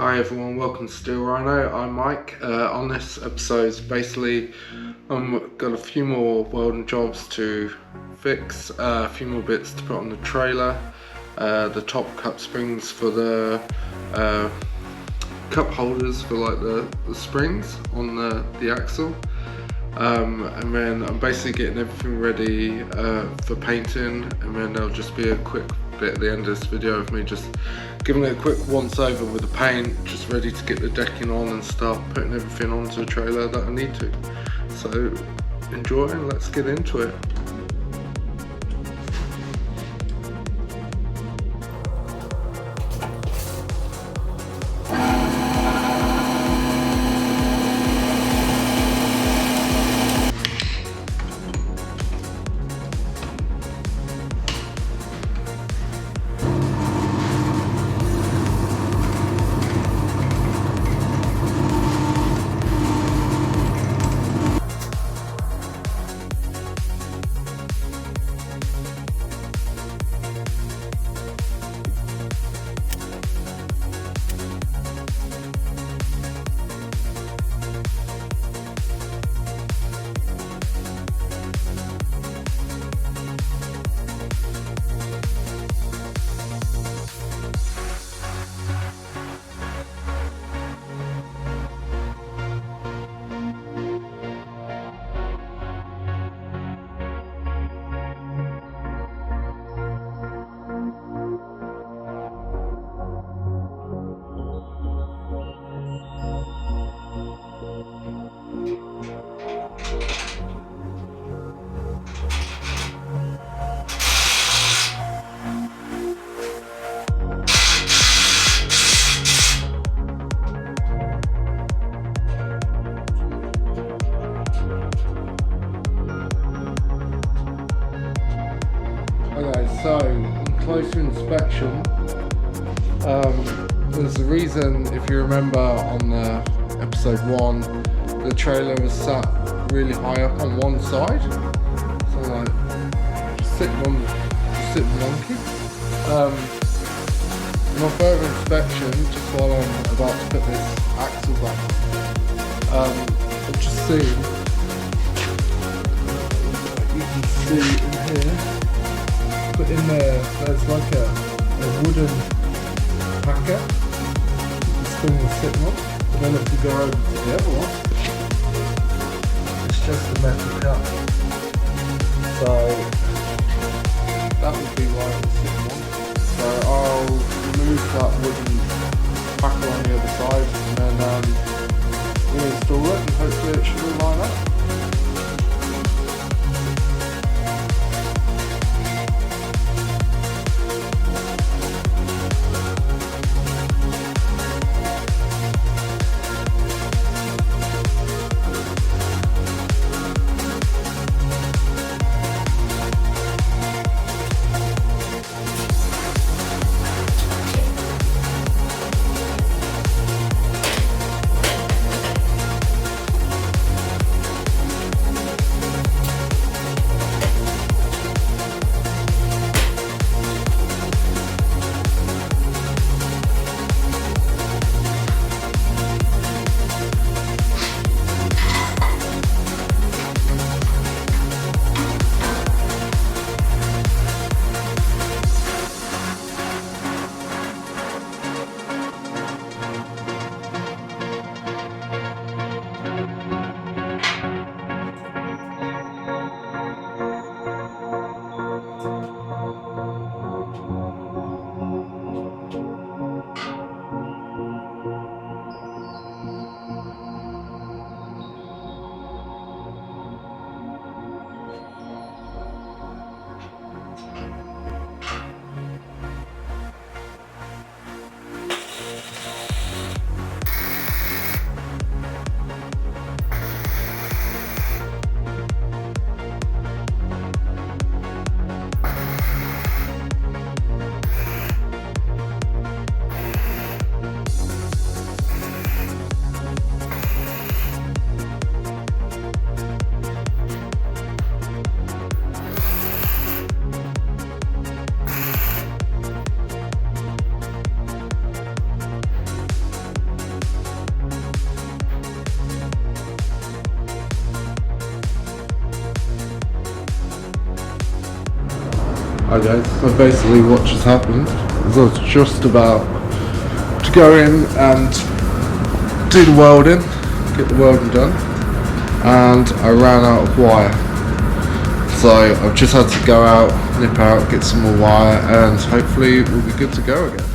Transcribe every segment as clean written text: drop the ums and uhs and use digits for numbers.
Hi everyone, welcome to Steel Rhino. I'm Mike. On this episode, basically, I've got a few more welding jobs to fix, a few more bits to put on the trailer, the top cup springs for the cup holders for like the springs on the axle, and then I'm basically getting everything ready for painting, and then there'll just be a quick bit at the end of this video of me just giving it a quick once over with the paint, just ready to get the decking on and start putting everything onto the trailer that I need to. So enjoy and let's get into it. Okay, so on closer inspection, there's a reason, if you remember on episode 1, the trailer was sat really high up on one side, so like sitting wonky. And on further inspection, just while I'm about to put this axle back, I've just seen, you can see in here, but in there's like a wooden packet the spring was sitting on, and then if you go over to the other one, it's just a metal cup. So that would be why it was sitting on. So I'll remove that wooden packet on the other side and then install it, and hopefully it should all line up. Hi guys, so basically what just happened is I was just about to go in and do the welding, get the welding done, and I ran out of wire. So I've just had to go out, nip out, get some more wire, and hopefully we'll be good to go again.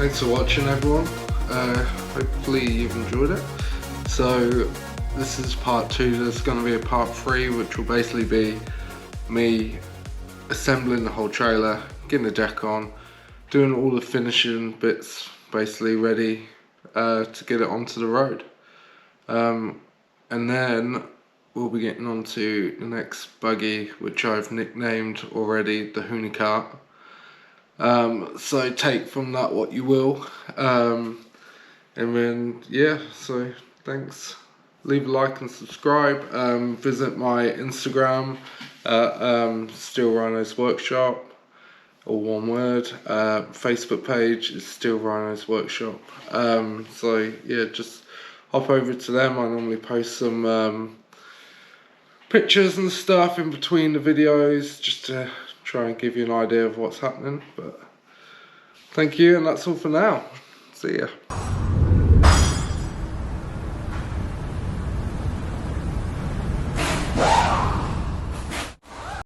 Thanks for watching, everyone. Hopefully you've enjoyed it. So this is part 2. There's going to be a part 3, which will basically be me assembling the whole trailer, getting the deck on, doing all the finishing bits, basically ready to get it onto the road. And then we'll be getting on to the next buggy, which I've nicknamed already the Huni Cart. So take from that what you will. And then yeah, so thanks. Leave a like and subscribe. Visit my Instagram at Steel Rhinos Workshop, all one word. Facebook page is Steel Rhinos Workshop. So yeah, just hop over to them. I normally post some pictures and stuff in between the videos, just to try and give you an idea of what's happening. But thank you, and that's all for now. See ya.